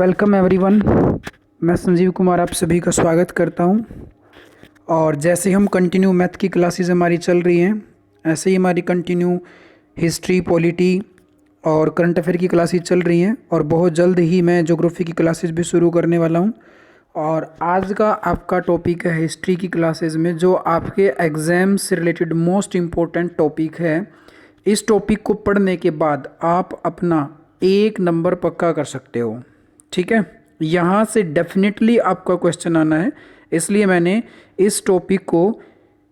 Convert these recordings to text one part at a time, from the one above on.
Welcome everyone. मैं संजीव कुमार आप सभी का स्वागत करता हूं। और जैसे हम कंटिन्यू मैथ की क्लासेस हमारी चल रही हैं, ऐसे ही हमारी कंटिन्यू हिस्ट्री, पॉलिटी और करंट अफेयर की क्लासेस चल रही हैं। और बहुत जल्द ही मैं ज्योग्राफी की क्लासेस भी शुरू करने वाला हूं। और आज का आपका टॉपिक है हिस्ट्री की क्लासेस में, जो आपके एग्ज़ाम से रिलेटेड मोस्ट इम्पोर्टेंट टॉपिक है। इस टॉपिक को पढ़ने के बाद आप अपना 1 नंबर पक्का कर सकते हो। ठीक है, यहाँ से डेफिनेटली आपका क्वेश्चन आना है, इसलिए मैंने इस टॉपिक को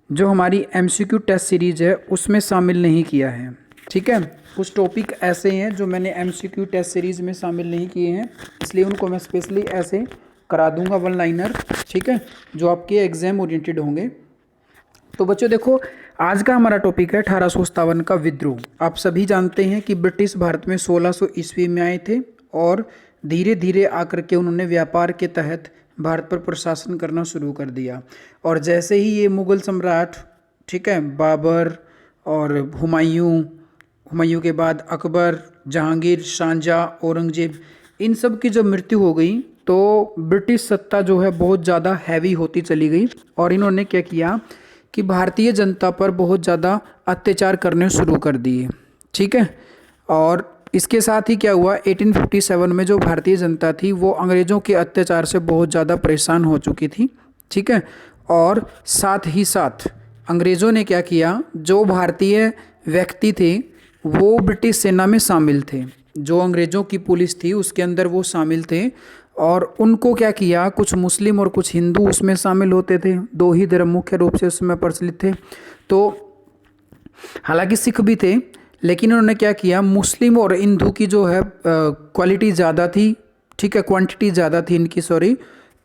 जो हमारी एमसीक्यू टेस्ट सीरीज है उसमें शामिल नहीं किया है। ठीक है, कुछ टॉपिक ऐसे हैं जो मैंने एमसीक्यू टेस्ट सीरीज में शामिल नहीं किए हैं, इसलिए उनको मैं स्पेशली ऐसे करा दूंगा वन लाइनर। ठीक है, जो आपके एग्जाम ओरिएंटेड होंगे। तो बच्चों देखो, आज का हमारा टॉपिक है 1857 का विद्रोह। आप सभी जानते हैं कि ब्रिटिश भारत में 1600 ईस्वी में आए थे और धीरे धीरे आकर के उन्होंने व्यापार के तहत भारत पर प्रशासन करना शुरू कर दिया। और जैसे ही ये मुग़ल सम्राट, ठीक है, बाबर और हुमायूं के बाद अकबर, जहांगीर, शाहजहाँ, औरंगजेब, इन सब की जब मृत्यु हो गई तो ब्रिटिश सत्ता जो है बहुत ज़्यादा हैवी होती चली गई। और इन्होंने क्या किया कि भारतीय जनता पर बहुत ज़्यादा अत्याचार करने शुरू कर दिए। ठीक है, और इसके साथ ही क्या हुआ, 1857 में जो भारतीय जनता थी वो अंग्रेज़ों के अत्याचार से बहुत ज़्यादा परेशान हो चुकी थी। ठीक है, और साथ ही साथ अंग्रेज़ों ने क्या किया, जो भारतीय व्यक्ति थे वो ब्रिटिश सेना में शामिल थे। जो अंग्रेज़ों की पुलिस थी उसके अंदर वो शामिल थे। और उनको क्या किया, कुछ मुस्लिम और कुछ हिंदू उसमें शामिल होते थे। दो ही धर्म मुख्य रूप से उसमें प्रचलित थे। तो हालांकि सिख भी थे, लेकिन उन्होंने क्या किया, मुस्लिम और हिंदू की जो है क्वालिटी ज़्यादा थी। ठीक है, क्वांटिटी ज़्यादा थी इनकी, सॉरी।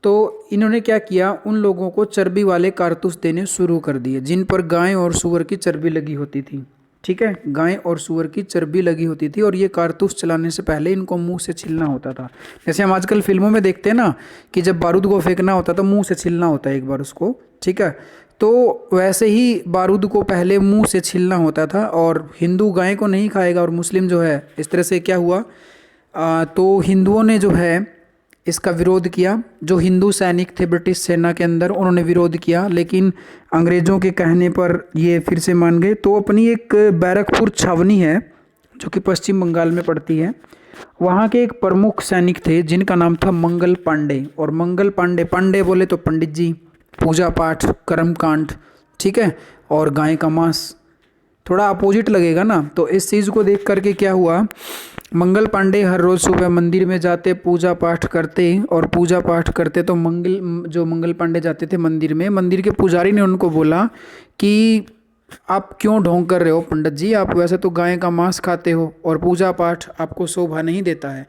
तो इन्होंने क्या किया, उन लोगों को चर्बी वाले कारतूस देने शुरू कर दिए जिन पर गाय और सूअर की चर्बी लगी होती थी। ठीक है, गाय और सूअर की चर्बी लगी होती थी। और ये कारतूस चलाने से पहले इनको मुंह से छीलना होता था। जैसे हम आजकल फिल्मों में देखते हैं ना कि जब बारूद को फेंकना होता है तो मुंह से छीलना होता है एक बार उसको। ठीक है, तो वैसे ही बारूद को पहले मुंह से छीलना होता था। और हिंदू गाय को नहीं खाएगा और मुस्लिम जो है, इस तरह से क्या हुआ, तो हिंदुओं ने जो है इसका विरोध किया। जो हिंदू सैनिक थे ब्रिटिश सेना के अंदर, उन्होंने विरोध किया, लेकिन अंग्रेज़ों के कहने पर ये फिर से मान गए। तो अपनी एक बैरकपुर छावनी है जो कि पश्चिम बंगाल में पड़ती है, वहाँ के एक प्रमुख सैनिक थे जिनका नाम था मंगल पांडे। और मंगल पांडे, पांडे बोले तो पंडित जी, पूजा पाठ, कर्मकांड, ठीक है, और गाय का मांस, थोड़ा अपोजिट लगेगा ना। तो इस चीज़ को देख करके क्या हुआ, मंगल पांडे हर रोज़ सुबह मंदिर में जाते, पूजा पाठ करते। और पूजा पाठ करते तो मंगल पांडे जाते थे मंदिर में। मंदिर के पुजारी ने उनको बोला कि आप क्यों ढोंग कर रहे हो पंडित जी, आप वैसे तो गाय का मांस खाते हो और पूजा पाठ आपको शोभा नहीं देता है।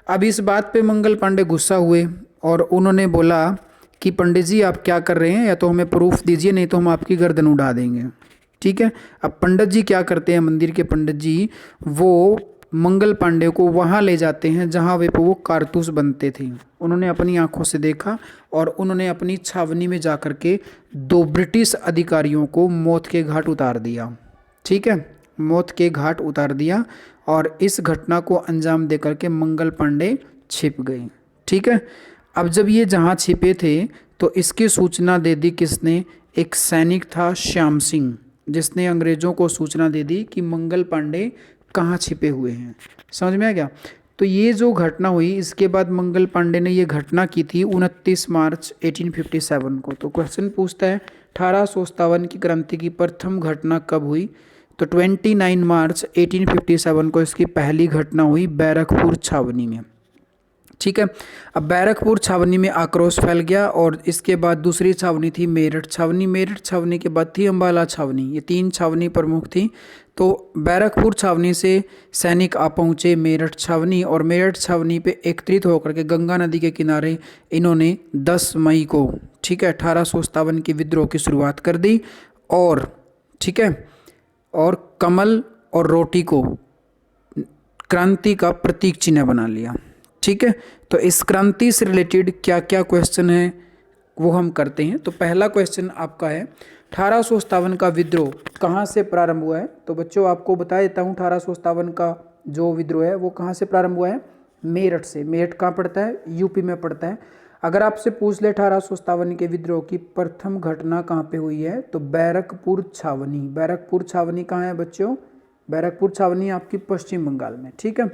अब इस बात पे मंगल पांडे गुस्सा हुए और उन्होंने बोला कि पंडित जी आप क्या कर रहे हैं, या तो हमें प्रूफ दीजिए, नहीं तो हम आपकी गर्दन उड़ा देंगे। ठीक है, अब पंडित जी क्या करते हैं, मंदिर के पंडित जी वो मंगल पांडे को वहाँ ले जाते हैं जहाँ वे वो कारतूस बनते थे। उन्होंने अपनी आंखों से देखा और उन्होंने अपनी छावनी में जा कर के 2 ब्रिटिश अधिकारियों को मौत के घाट उतार दिया। ठीक है, मौत के घाट उतार दिया। और इस घटना को अंजाम दे करके मंगल पांडे छिप गए। ठीक है, अब जब ये जहाँ छिपे थे तो इसकी सूचना दे दी किसने, एक सैनिक था श्याम सिंह, जिसने अंग्रेज़ों को सूचना दे दी कि मंगल पांडे कहाँ छिपे हुए हैं। समझ में आ गया। तो ये जो घटना हुई, इसके बाद मंगल पांडे ने ये घटना की थी 29 मार्च 1857 को। तो क्वेश्चन पूछता है 1857 की क्रांति की प्रथम घटना कब हुई, तो 29 मार्च 1857 को इसकी पहली घटना हुई बैरकपुर छावनी में। ठीक है, अब बैरकपुर छावनी में आक्रोश फैल गया। और इसके बाद दूसरी छावनी थी मेरठ छावनी, मेरठ छावनी के बाद थी अंबाला छावनी। ये 3 छावनी प्रमुख थी। तो बैरकपुर छावनी से सैनिक आ पहुँचे मेरठ छावनी, और मेरठ छावनी पे एकत्रित होकर के गंगा नदी के किनारे इन्होंने 10 मई को, ठीक है, 1857 की विद्रोह की शुरुआत कर दी। और ठीक है, और कमल और रोटी को क्रांति का प्रतीक चिन्ह बना लिया। ठीक है, तो इस क्रांति से रिलेटेड क्या क्या क्वेश्चन है वो हम करते हैं। तो पहला क्वेश्चन आपका है 1857 का विद्रोह कहाँ से प्रारंभ हुआ है। तो बच्चों आपको बता देता हूँ 1857 का जो विद्रोह है वो कहाँ से प्रारंभ हुआ है, मेरठ से। मेरठ कहाँ पड़ता है? यूपी में पड़ता है। अगर आपसे पूछ ले 1857 के विद्रोह की प्रथम घटना कहाँ पे हुई है, तो बैरकपुर छावनी। बैरकपुर छावनी कहाँ है बच्चों? बैरकपुर छावनी आपकी पश्चिम बंगाल में। ठीक है,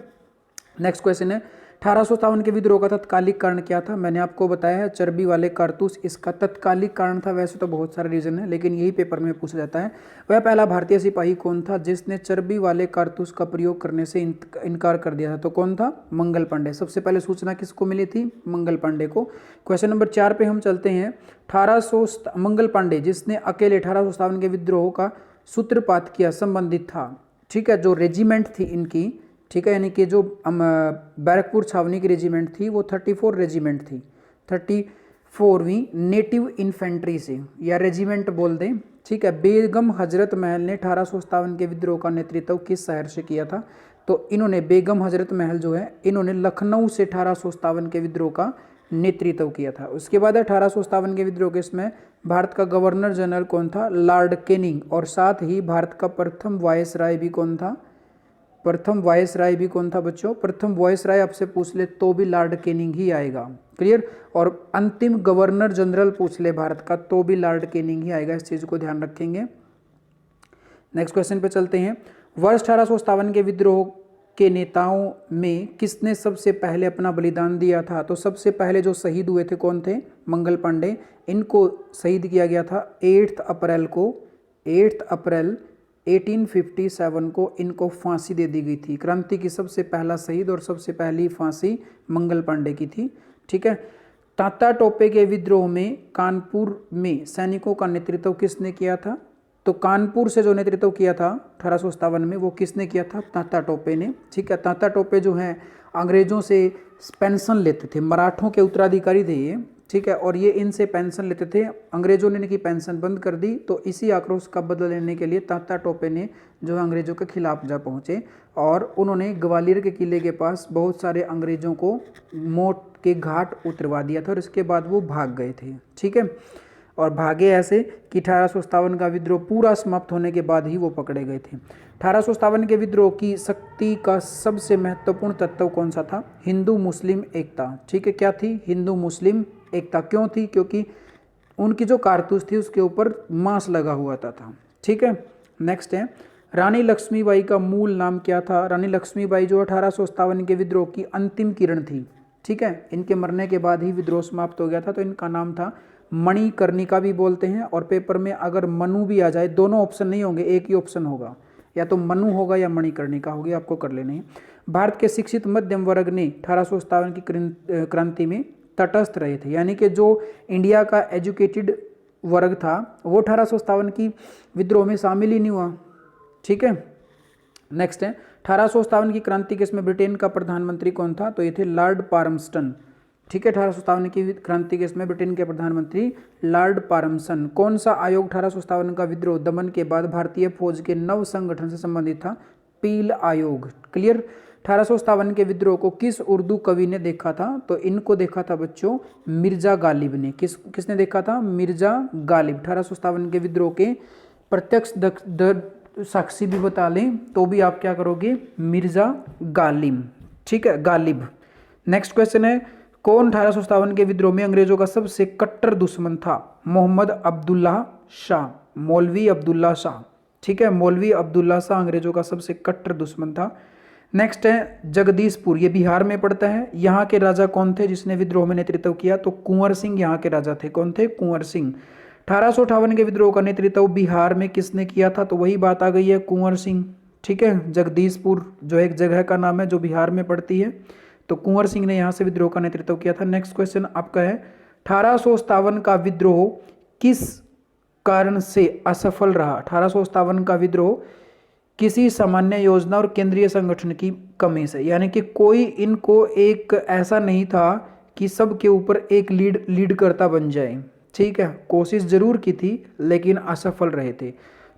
नेक्स्ट क्वेश्चन है 1857 के विद्रोह का तत्कालिक कारण क्या था? मैंने आपको बताया है चर्बी वाले कारतूस इसका तत्कालिक कारण था। वैसे तो बहुत सारे रीजन है, लेकिन यही पेपर में पूछा जाता है। वह पहला भारतीय सिपाही कौन था जिसने चर्बी वाले कारतूस का प्रयोग करने से इनकार कर दिया था? तो कौन था? मंगल पांडे। सबसे पहले सूचना किसको मिली थी? मंगल पांडे को। क्वेश्चन नंबर 4 पे हम चलते हैं। 1800 मंगल पांडे जिसने अकेले 1857 के विद्रोह का सूत्रपात किया संबंधित था। ठीक है, जो रेजिमेंट थी इनकी, ठीक है, यानी कि जो बैरकपुर छावनी की रेजिमेंट थी वो 34 रेजिमेंट थी, 34वीं नेटिव इन्फेंट्री से, या रेजिमेंट बोल दें। ठीक है, बेगम हजरत महल ने 1857 के विद्रोह का नेतृत्व किस शहर से किया था? तो इन्होंने बेगम हजरत महल जो है इन्होंने लखनऊ से 1857 के विद्रोह का नेतृत्व किया था। उसके बाद 1857 के विद्रोह के इसमें भारत का गवर्नर जनरल कौन था? Lord Canning. और साथ ही भारत का प्रथम वायसराय भी कौन था? प्रथम वायसराय भी कौन था बच्चों? प्रथम वायसराय आपसे पूछ ले तो भी लॉर्ड कैनिंग ही आएगा। क्लियर? और अंतिम गवर्नर जनरल पूछ ले भारत का तो भी लॉर्ड कैनिंग ही आएगा। इस चीज को ध्यान रखेंगे। नेक्स्ट क्वेश्चन पे चलते हैं। वर्ष 1857 के विद्रोह के नेताओं में किसने सबसे पहले अपना बलिदान दिया था? तो सबसे पहले जो शहीद हुए थे कौन थे? मंगल पांडे। इनको शहीद किया गया था 8 अप्रैल को। 8 अप्रैल 1857 को इनको फांसी दे दी गई थी। क्रांति की सबसे पहला शहीद और सबसे पहली फांसी मंगल पांडे की थी। ठीक है, तात्या टोपे के विद्रोह में कानपुर में सैनिकों का नेतृत्व किसने किया था? तो कानपुर से जो नेतृत्व किया था 1857 में वो किसने किया था? तात्या टोपे ने। ठीक है, तात्या टोपे जो हैं अंग्रेजों से पेंशन लेते थे, मराठों के उत्तराधिकारी थे ये। ठीक है, और ये इनसे पेंशन लेते थे। अंग्रेजों ने इनकी पेंशन बंद कर दी, तो इसी आक्रोश का बदला लेने के लिए तात्या टोपे ने जो अंग्रेजों के खिलाफ जा पहुंचे और उन्होंने ग्वालियर के किले के पास बहुत सारे अंग्रेजों को मौत के घाट उतरवा दिया था और इसके बाद वो भाग गए थे। ठीक है, और भागे ऐसे कि 1857 का विद्रोह पूरा समाप्त होने के बाद ही वो पकड़े गए थे। 1857 के विद्रोह की शक्ति का सबसे महत्वपूर्ण तत्व कौन सा था? हिंदू मुस्लिम एकता। ठीक है, क्या थी? हिंदू मुस्लिम एकता। क्यों थी? क्योंकि उनकी जो कारतूस थी उसके ऊपर मांस लगा हुआ था। ठीक है, नेक्स्ट है रानी लक्ष्मीबाई का मूल नाम क्या था? रानी लक्ष्मीबाई जो 1857 के विद्रोह की अंतिम किरण थी। ठीक है, इनके मरने के बाद ही विद्रोह समाप्त हो गया था, तो इनका नाम था मणिकर्णिका भी बोलते हैं। और पेपर में अगर मनु भी आ जाए, दोनों ऑप्शन नहीं होंगे, एक ही ऑप्शन होगा, या तो मनु होगा या मणिकर्णिका होगी, आपको कर लेने हैं। भारत के शिक्षित मध्यम वर्ग ने 1857 की क्रांति में तटस्थ रहे थे, यानी कि जो इंडिया का एजुकेटेड वर्ग था वो 1857 की विद्रोह में शामिल ही नहीं हुआ। ठीक है, नेक्स्ट है 1857 की क्रांति के इसमें ब्रिटेन का प्रधानमंत्री कौन था? तो ये थे लॉर्ड पार्मस्टन। ठीक है, 1857 की क्रांति के इसमें ब्रिटेन के प्रधानमंत्री लॉर्ड पार्मसन। कौन सा आयोग 1857 का विद्रोह दमन के बाद भारतीय फौज के नव संगठन से संबंधित था? पील आयोग। क्लियर? 1857 के विद्रोह को किस उर्दू कवि ने देखा था? तो इनको देखा था बच्चों मिर्जा गालिब ने। किसने देखा था? मिर्जा गालिब। 1857 के विद्रोह के प्रत्यक्ष साक्षी भी बता लें तो भी आप क्या करोगे? मिर्जा गालिब। ठीक है, गालिब। नेक्स्ट क्वेश्चन है कौन 1857 के विद्रोह में अंग्रेजों का सबसे कट्टर दुश्मन था? मोहम्मद अब्दुल्ला शाह, मौलवी अब्दुल्ला शाह। ठीक है, मौलवी अब्दुल्ला शाह अंग्रेजों का सबसे कट्टर दुश्मन था। नेक्स्ट है जगदीशपुर, ये बिहार में पड़ता है। यहाँ के राजा कौन थे जिसने विद्रोह में नेतृत्व किया? तो कुंवर सिंह यहाँ के राजा थे। कौन थे? कुंवर सिंह। 1858 के विद्रोह का नेतृत्व बिहार में किसने किया था? तो वही बात आ गई है, कुंवर सिंह। ठीक है, जगदीशपुर जो एक जगह का नाम है जो बिहार में पड़ती है, तो कुंवर सिंह ने यहाँ से विद्रोह का नेतृत्व किया था। नेक्स्ट क्वेश्चन आपका है 1857 का विद्रोह किस कारण से असफल रहा? 1857 का विद्रोह किसी सामान्य योजना और केंद्रीय संगठन की कमी से, यानी कि कोई इनको एक ऐसा नहीं था कि सबके ऊपर एक लीड करता बन जाए। ठीक है, कोशिश जरूर की थी लेकिन असफल रहे थे।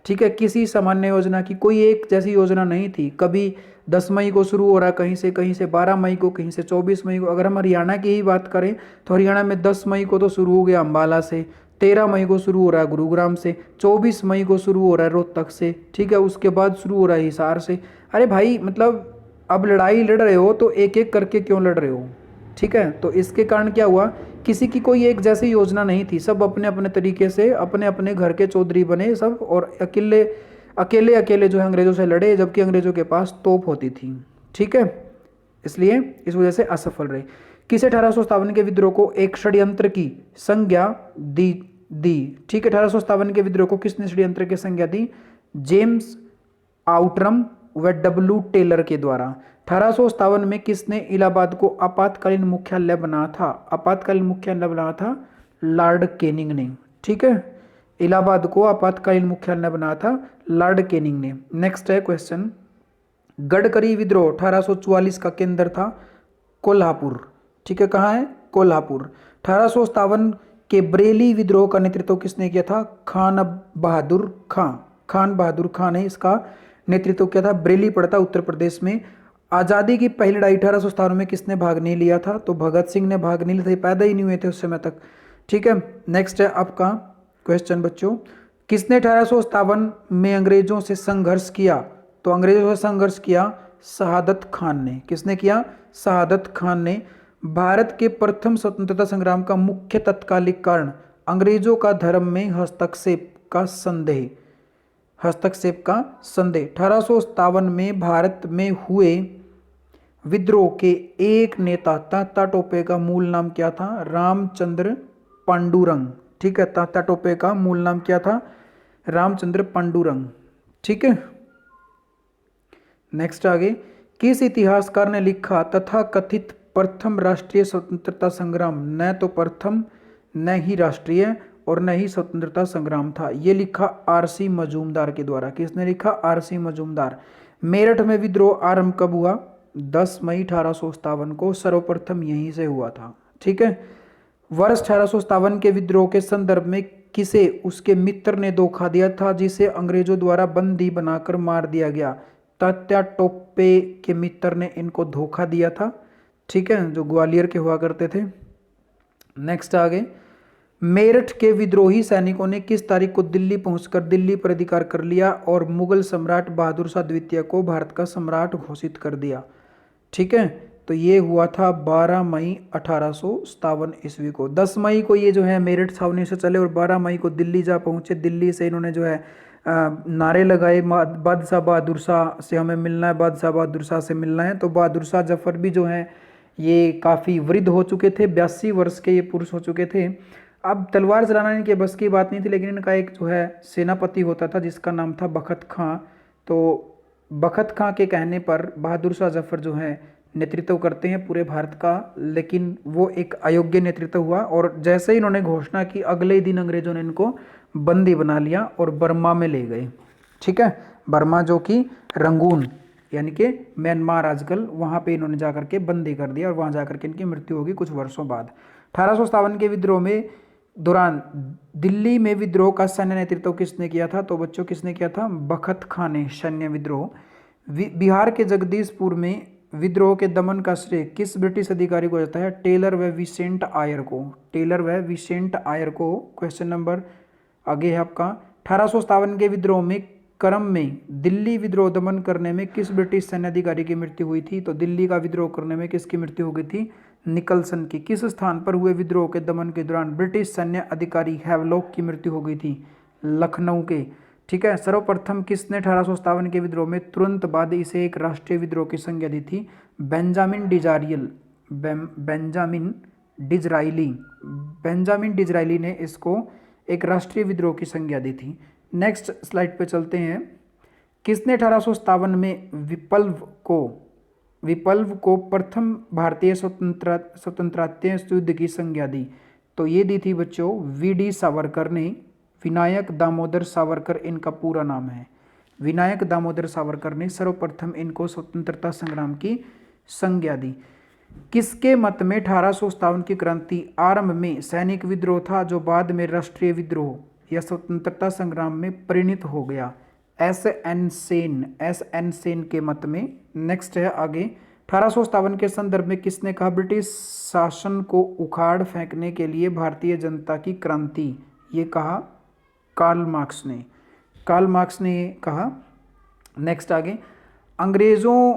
ठीक है, किसी सामान्य योजना की कोई एक जैसी योजना नहीं थी। कभी 10 मई को शुरू हो रहा कहीं से 12 मई को, कहीं से 24 मई को। अगर हम हरियाणा की ही बात करें तो हरियाणा में 10 मई को तो शुरू हो गया अम्बाला से, 13 मई को शुरू हो रहा है गुरुग्राम से, 24 मई को शुरू हो रहा है रोहतक से। ठीक है, उसके बाद शुरू हो रहा है हिसार से। अरे भाई मतलब अब लड़ाई लड़ रहे हो तो एक एक करके क्यों लड़ रहे हो, ठीक है। तो इसके कारण क्या हुआ, किसी की कोई एक जैसी योजना नहीं थी, सब अपने अपने तरीके से अपने अपने घर के चौधरी बने सब, और अकेले अकेले अकेले जो है अंग्रेजों से लड़े, जबकि अंग्रेजों के पास तोप होती थी, ठीक है। इसलिए इस वजह से असफल रहे। किस 1857 के विद्रोह को एक षड्यंत्र की संज्ञा दी दी ठीक है, 1857 के विद्रोह को किसने षड्यंत्र की संज्ञा दी, जेम्स आउटरम व डब्ल्यू टेलर के द्वारा। 1857 में किसने इलाहाबाद को आपातकालीन मुख्यालय बनाया था, आपातकालीन मुख्यालय बनाया था लॉर्ड कैनिंग ने, ठीक है। इलाहाबाद को आपातकालीन मुख्यालय बनाया था लॉर्ड कैनिंग ने। नेक्स्ट है क्वेश्चन, गडकरी विद्रोह 1844 का केंद्र था कोल्हापुर, ठीक है, कहाँ है, कोल्हापुर। 1857 के बरेली विद्रोह का नेतृत्व किसने किया था, खान बहादुर खां, खान बहादुर खां ने इसका नेतृत्व किया था। बरेली पड़ता उत्तर प्रदेश में। आज़ादी की पहली लड़ाई 1857 में किसने भाग नहीं लिया था, तो भगत सिंह ने भाग नहीं लिया था, पैदा ही नहीं हुए थे उस समय तक, ठीक है। नेक्स्ट है आपका क्वेश्चन बच्चों, किसने 1857 में अंग्रेजों से संघर्ष किया, तो अंग्रेजों से संघर्ष किया शहादत खान ने। किसने किया, शहादत खान ने। भारत के प्रथम स्वतंत्रता संग्राम का मुख्य तत्कालिक कारण अंग्रेजों का धर्म में हस्तक्षेप का संदेह, हस्तक्षेप का संदेह। 1857 में भारत में हुए विद्रोह के एक नेता तात्या टोपे का मूल नाम क्या था, रामचंद्र पांडुरंग, ठीक है। तात्या टोपे का मूल नाम क्या था, रामचंद्र पांडुरंग, ठीक है। नेक्स्ट आगे, किस इतिहासकार ने लिखा तथा कथित प्रथम राष्ट्रीय स्वतंत्रता संग्राम न तो प्रथम न ही राष्ट्रीय और न ही स्वतंत्रता संग्राम था, ये लिखा आरसी मजूमदार के द्वारा। किसने लिखा, आरसी मजूमदार। मेरठ में विद्रोह आरंभ कब हुआ, 10 मई 1857 को सर्वप्रथम यहीं से हुआ था, ठीक है। वर्ष 1857 के विद्रोह के संदर्भ में किसे उसके मित्र ने धोखा दिया था, जिसे अंग्रेजों द्वारा बंदी बनाकर मार दिया गया, तात्या टोपे के मित्र ने इनको धोखा दिया था, ठीक है, जो ग्वालियर के हुआ करते थे। नेक्स्ट आगे, मेरठ के विद्रोही सैनिकों ने किस तारीख को दिल्ली पहुंचकर दिल्ली पर अधिकार कर लिया और मुगल सम्राट बहादुर शाह द्वितीय को भारत का सम्राट घोषित कर दिया, ठीक है। तो ये हुआ था 12 मई 1857 ईस्वी को। 10 मई को ये जो है मेरठ छावनी से चले और 12 मई को दिल्ली जा पहुंचे। दिल्ली से इन्होंने जो है नारे लगाए, बादशाह बहादुर शाह से हमें मिलना है, बादशाह बहादुर शाह से मिलना है। तो बहादुर शाह जफर भी जो हैं ये काफ़ी वृद्ध हो चुके थे, 82 वर्ष के ये पुरुष हो चुके थे। अब तलवार चलाना इनके बस की बात नहीं थी, लेकिन इनका एक जो है सेनापति होता था जिसका नाम था बखत खां। तो बखत खां के कहने पर बहादुर शाह जफर जो है नेतृत्व करते हैं पूरे भारत का, लेकिन वो एक अयोग्य नेतृत्व हुआ और जैसे ही इन्होंने घोषणा की अगले ही दिन अंग्रेजों ने इनको बंदी बना लिया और बर्मा में ले गए, ठीक है। बर्मा जो कि रंगून यानी कि म्यांमार आजकल, वहाँ पे इन्होंने जाकर के बंदी कर दिया और वहाँ जाकर के इनकी मृत्यु होगी कुछ वर्षों बाद। 1857 के विद्रोह में दौरान दिल्ली में विद्रोह का सैन्य नेतृत्व किसने किया था, तो बच्चों किसने किया था, बखत खां ने सैन्य विद्रोह। बिहार के जगदीशपुर में विद्रोह के दमन का श्रेय किस ब्रिटिश अधिकारी को जाता है, टेलर व विसेंट आयर को, टेलर व विसेंट आयर को। क्वेश्चन नंबर आगे है आपका, 1857 के विद्रोह में क्रम में दिल्ली विद्रोह दमन करने में किस ब्रिटिश सैन्य अधिकारी की मृत्यु हुई थी, तो दिल्ली का विद्रोह करने में किसकी मृत्यु हो गई थी, निकलसन की। किस स्थान पर हुए विद्रोह के दमन के दौरान ब्रिटिश सैन्य अधिकारी हैवलॉक की मृत्यु हो गई थी, लखनऊ के, ठीक है। सर्वप्रथम किसने 1857 के विद्रोह में तुरंत बाद इसे एक राष्ट्रीय विद्रोह की संज्ञा दी थी, Benjamin Disraeli, Benjamin Disraeli, Benjamin Disraeli ने इसको एक राष्ट्रीय विद्रोह की संज्ञा दी थी। नेक्स्ट स्लाइड पे चलते हैं, किसने 1857 में विप्लव को प्रथम भारतीय स्वतंत्रता युद्ध की संज्ञा दी, तो ये दी थी बच्चों वीडी सावरकर ने, विनायक दामोदर सावरकर इनका पूरा नाम है, विनायक दामोदर सावरकर ने सर्वप्रथम इनको स्वतंत्रता संग्राम की संज्ञा दी। किसके मत में 1857 की क्रांति आरंभ में सैनिक विद्रोह था जो बाद में राष्ट्रीय विद्रोह या स्वतंत्रता संग्राम में परिणत हो गया, एस.एन. सेन के मत में। नेक्स्ट है आगे, 1857 के संदर्भ में किसने कहा ब्रिटिश शासन को उखाड़ फेंकने के लिए भारतीय जनता की क्रांति, ये कहा कार्ल मार्क्स ने कहा। नेक्स्ट आगे, अंग्रेजों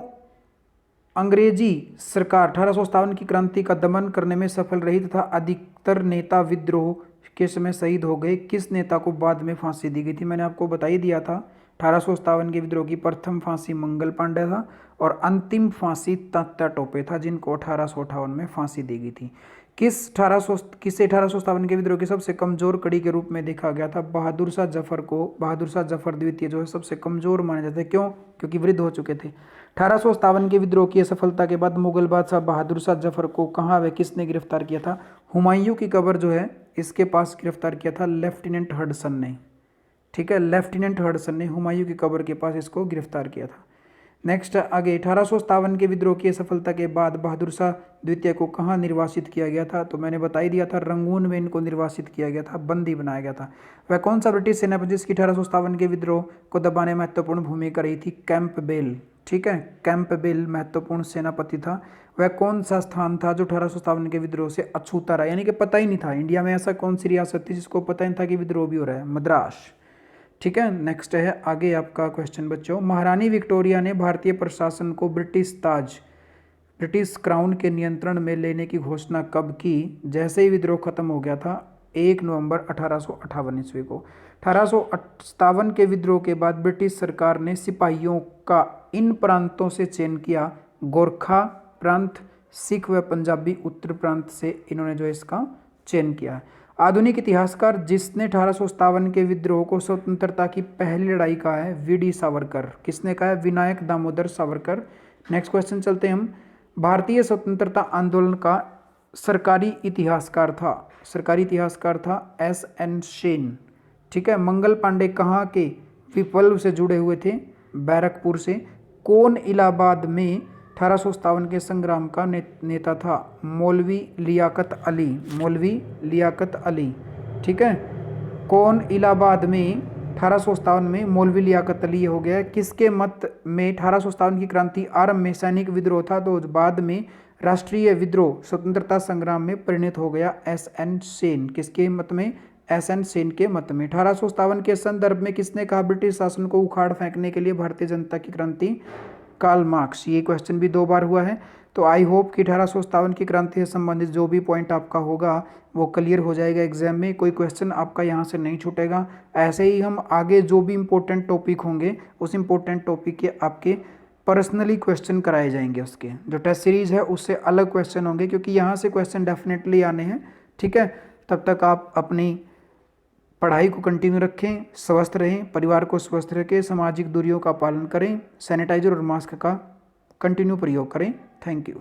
अंग्रेजी सरकार 1857 की क्रांति का दमन करने में सफल रही तथा अधिकतर नेता विद्रोह के समय शहीद हो गए। किस नेता को बाद में फांसी दी गई थी? मैंने आपको बता ही दिया था। 1857 के विद्रोह की प्रथम फांसी मंगल पांडे था और अंतिम फांसी तात्या टोपे था, जिनको 1858 में फांसी दी गई थी। किसे 1857 के विद्रोह की सबसे कमजोर कड़ी के रूप में देखा गया था? बहादुर शाह जफर को। बहादुर शाह जफर द्वितीय जो है सबसे कमजोर माने जाते हैं। क्यों? क्योंकि वृद्ध हो चुके थे। 1857 के विद्रोह की सफलता के बाद मुगल बादशाह बहादुर शाह जफर को कहाँ व किसने गिरफ्तार किया था? हुमायूं की कब्र जो है इसके पास गिरफ्तार किया था लेफ्टिनेंट हडसन ने। ठीक है, लेफ्टिनेंट हडसन ने हुमायूं की कब्र के पास इसको गिरफ्तार किया था। नेक्स्ट आगे 1857 के विद्रोह की सफलता के बाद बहादुर शाह द्वितीय को कहाँ निर्वासित किया गया था? तो मैंने बता ही दिया था, रंगून में इनको निर्वासित किया गया था, बंदी बनाया गया था। वह कौन सा ब्रिटिश सेनापति जिसकी 1857 के विद्रोह को दबाने में महत्वपूर्ण भूमिका रही थी? कैंपबेल। ठीक है, कैंपबेल महत्वपूर्ण सेनापति था। वह कौन सा स्थान था जो 1857 के विद्रोह से अछूता रहा, यानी कि पता ही नहीं था? इंडिया में ऐसा कौन सी रियासत थी जिसको पता ही नहीं था कि विद्रोह भी हो रहा है? मद्रास। ठीक है, नेक्स्ट है आगे आपका क्वेश्चन बच्चों। महारानी विक्टोरिया ने भारतीय प्रशासन को ब्रिटिश क्राउन के नियंत्रण में लेने की घोषणा कब की? जैसे ही विद्रोह खत्म हो गया था 1 नवंबर 1858 ईस्वी को। 1857 के विद्रोह के बाद ब्रिटिश सरकार ने सिपाहियों का इन प्रांतों से चयन किया। गोरखा प्रांत, सिख व पंजाबी उत्तर प्रांत से इन्होंने जो इसका चयन किया। आधुनिक इतिहासकार जिसने 1857 के विद्रोह को स्वतंत्रता की पहली लड़ाई कहा है? वीडी सावरकर। किसने कहा है? विनायक दामोदर सावरकर। नेक्स्ट क्वेश्चन चलते हैं हम। भारतीय स्वतंत्रता आंदोलन का सरकारी इतिहासकार था एस.एन. सेन। ठीक है, मंगल पांडे कहाँ के विप्लव से जुड़े हुए थे? बैरकपुर से। कौन इलाहाबाद में 1857 के संग्राम का नेता था? मौलवी लियाकत अली। ठीक है, कौन इलाहाबाद में 1857 में मौलवी लियाकत अली हो गया? किसके मत में 1857 की क्रांति आरंभ में सैनिक विद्रोह था तो बाद में राष्ट्रीय विद्रोह स्वतंत्रता संग्राम में परिणत हो गया? एस.एन. सेन। किसके मत में? एस.एन. सेन के मत में। 1857 के संदर्भ में किसने कहा ब्रिटिश शासन को उखाड़ फेंकने के लिए भारतीय जनता की क्रांति? Karl Marx. ये क्वेश्चन भी 2 बार हुआ है। तो आई होप कि 1857 की क्रांति से संबंधित जो भी पॉइंट आपका होगा वो क्लियर हो जाएगा एग्जाम में। कोई क्वेश्चन आपका यहाँ से नहीं छूटेगा। ऐसे ही हम आगे जो भी इम्पोर्टेंट टॉपिक होंगे उस इम्पोर्टेंट टॉपिक के आपके पर्सनली क्वेश्चन कराए जाएंगे। उसके जो टेस्ट सीरीज है उससे अलग क्वेश्चन होंगे, क्योंकि यहाँ से क्वेश्चन डेफिनेटली आने हैं। ठीक है, तब तक आप अपनी पढ़ाई को कंटिन्यू रखें, स्वस्थ रहें, परिवार को स्वस्थ रखें, सामाजिक दूरियों का पालन करें, सैनिटाइजर और मास्क का कंटिन्यू प्रयोग करें। Thank you.